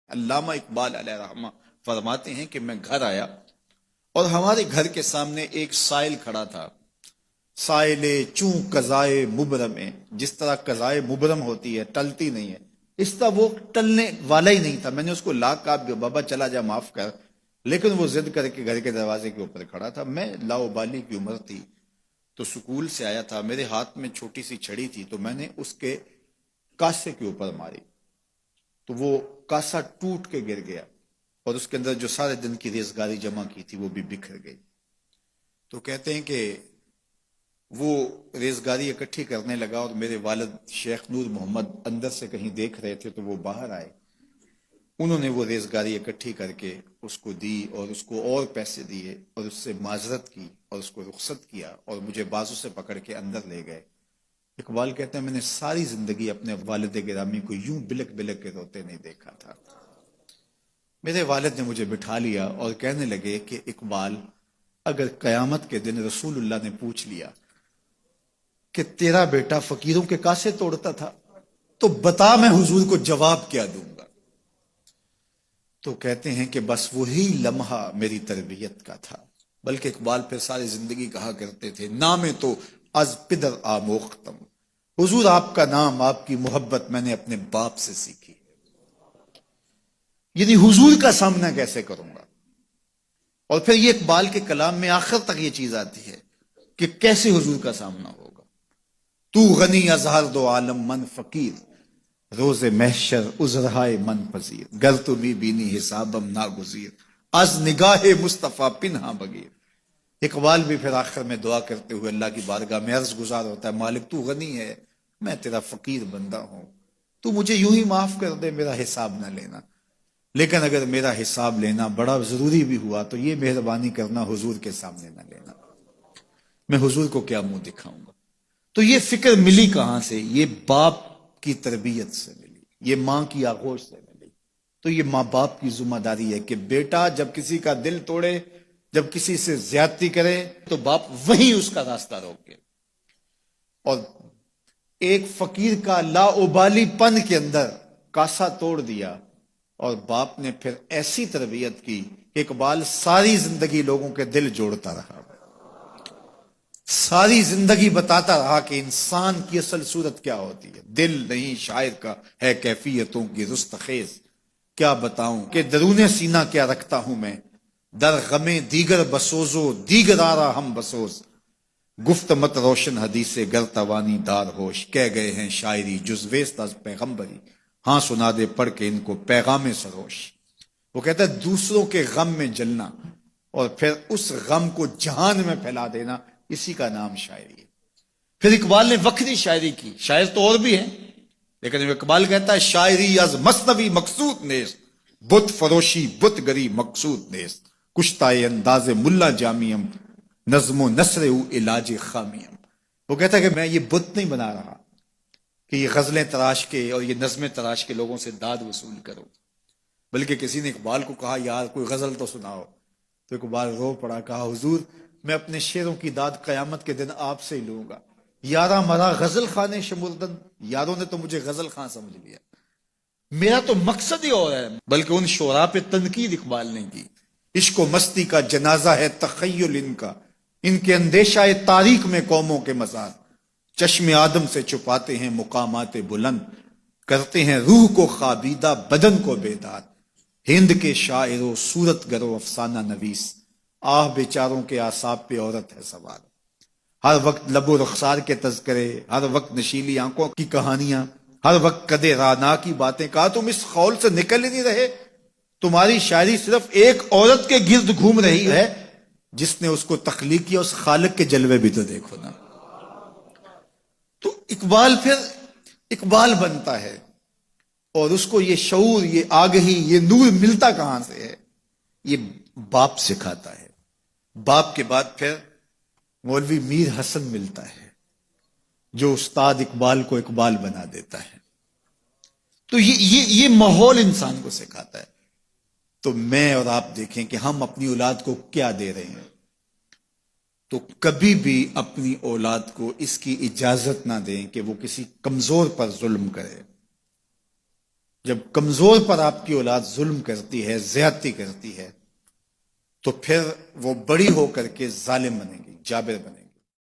علامہ اقبال علیہ رحمہ فرماتے ہیں کہ میں گھر آیا اور ہمارے گھر کے سامنے ایک سائل کھڑا تھا. سائل چوں قضائے مبرم ہے، جس طرح قضائے مبرم ہوتی ہے، ٹلتی نہیں ہے، اس طرح وہ ٹلنے والا ہی نہیں تھا. میں نے اس کو لا کہا بابا چلا جا، معاف کر، لیکن وہ ضد کر کے گھر کے دروازے کے اوپر کھڑا تھا. میں لاؤبالی کی عمر تھی تو سکول سے آیا تھا، میرے ہاتھ میں چھوٹی سی چھڑی تھی تو میں نے اس کے کاسے کے اوپر ماری تو وہ کاسا ٹوٹ کے گر گیا اور اس کے اندر جو سارے دن کی ریزگاری جمع کی تھی وہ بھی بکھر گئی. تو کہتے ہیں کہ وہ ریزگاری اکٹھی کرنے لگا اور میرے والد شیخ نور محمد اندر سے کہیں دیکھ رہے تھے تو وہ باہر آئے. انہوں نے وہ ریزگاری اکٹھی کر کے اس کو دی اور اس کو اور پیسے دیے اور اس سے معذرت کی اور اس کو رخصت کیا اور مجھے بازو سے پکڑ کے اندر لے گئے. اقبال کہتے ہیں میں نے ساری زندگی اپنے والد گرامی کو یوں بلک بلک کے روتے نہیں دیکھا تھا. میرے والد نے مجھے بٹھا لیا اور کہنے لگے کہ اقبال، اگر قیامت کے دن رسول اللہ نے پوچھ لیا کہ تیرا بیٹا فقیروں کے کاسے توڑتا تھا تو بتا میں حضور کو جواب کیا دوں گا. تو کہتے ہیں کہ بس وہی لمحہ میری تربیت کا تھا. بلکہ اقبال پھر ساری زندگی کہا کرتے تھے نام تو از پدر آموختم، حضور آپ کا نام، آپ کی محبت میں نے اپنے باپ سے سیکھی. یعنی حضور کا سامنا کیسے کروں گا. اور پھر یہ اقبال کے کلام میں آخر تک یہ چیز آتی ہے کہ کیسے حضور کا سامنا ہوگا. تو غنی از ہر دو عالم من فقیر، روز محشر عذرہائے من پذیر، گر تو بھی بینی حسابم ناگزیر، از نگاہ مصطفیٰ پنہا بگیر. اقبال بھی پھر آخر میں دعا کرتے ہوئے اللہ کی بارگاہ میں عرض گزار ہوتا ہے، مالک تو غنی ہے، میں تیرا فقیر بندہ ہوں، تو مجھے یوں ہی معاف کر دے، میرا حساب نہ لینا. لیکن اگر میرا حساب لینا بڑا ضروری بھی ہوا تو یہ مہربانی کرنا حضور کے سامنے نہ لینا، میں حضور کو کیا منہ دکھاؤں گا. تو یہ فکر ملی کہاں سے؟ یہ باپ کی تربیت سے ملی، یہ ماں کی آغوش سے ملی. تو یہ ماں باپ کی ذمہ داری ہے کہ بیٹا جب کسی کا دل توڑے، جب کسی سے زیادتی کرے تو باپ وہیں اس کا راستہ روکے. اور ایک فقیر کا لاؤبالی پن کے اندر کاسا توڑ دیا اور باپ نے پھر ایسی تربیت کی کہ اقبال ساری زندگی لوگوں کے دل جوڑتا رہا، ساری زندگی بتاتا رہا کہ انسان کی اصل صورت کیا ہوتی ہے. دل نہیں شاعر کا ہے کیفیتوں کی رستخیز، کیا بتاؤں کہ درون سینہ کیا رکھتا ہوں میں، در غم دیگر بسوزو دیگر آرا ہم بسوز، گفت مت روشن حدیث گر توانی دار ہوش، کہہ گئے ہیں شاعری جزویست از پیغمبری، ہاں سنا دے پڑھ کے ان کو پیغام سروش. وہ کہتا ہے دوسروں کے غم میں جلنا اور پھر اس غم کو جہان میں پھیلا دینا، اسی کا نام شاعری ہے. پھر اقبال نے وکری شاعری کی، شاعر تو اور بھی ہیں لیکن اقبال کہتا ہے شاعری از مثنوی مقصود نیست، بت فروشی بت گری مقصود نیست، کشتائے انداز ملا جامیم، نظم و نثر او علاج خامیم. وہ کہتا ہے کہ میں یہ بت نہیں بنا رہا کہ یہ غزلیں تراش کے اور یہ نظمیں تراش کے لوگوں سے داد وصول کرو. بلکہ کسی نے اقبال کو کہا یار کوئی غزل تو سناؤ، تو اقبال رو پڑا، کہا حضور میں اپنے شعروں کی داد قیامت کے دن آپ سے ہی لوں گا. یارا مرا غزل خانے شمردن، یاروں نے تو مجھے غزل خاں سمجھ لیا، میرا تو مقصد ہی اور ہے. بلکہ ان شعراء پہ تنقید اقبال نے کی. عشق و مستی کا جنازہ ہے تخیل ان کے اندیشہ تاریخ میں قوموں کے مزار، چشم آدم سے چھپاتے ہیں مقامات بلند، کرتے ہیں روح کو خوابیدہ بدن کو بیدار. ہند کے شاعر و صورت گر و افسانہ نویس، آہ بیچاروں کے اعصاب پہ عورت ہے سوار. ہر وقت لب و رخسار کے تذکرے، ہر وقت نشیلی آنکھوں کی کہانیاں، ہر وقت قد رانا کی باتیں. کہا تم اس خول سے نکل ہی نہیں رہے، تمہاری شاعری صرف ایک عورت کے گرد گھوم رہی ہے جس نے اس کو تخلیق کیا، اس خالق کے جلوے بھی تو دیکھو نا. تو اقبال پھر اقبال بنتا ہے اور اس کو یہ شعور، یہ آگہی، یہ نور ملتا کہاں سے ہے؟ یہ باپ سکھاتا ہے. باپ کے بعد پھر مولوی میر حسن ملتا ہے جو استاد اقبال کو اقبال بنا دیتا ہے. تو یہ ماحول انسان کو سکھاتا ہے. تو میں اور آپ دیکھیں کہ ہم اپنی اولاد کو کیا دے رہے ہیں. تو کبھی بھی اپنی اولاد کو اس کی اجازت نہ دیں کہ وہ کسی کمزور پر ظلم کرے. جب کمزور پر آپ کی اولاد ظلم کرتی ہے، زیادتی کرتی ہے، تو پھر وہ بڑی ہو کر کے ظالم بنے گی، جابر بنے گی.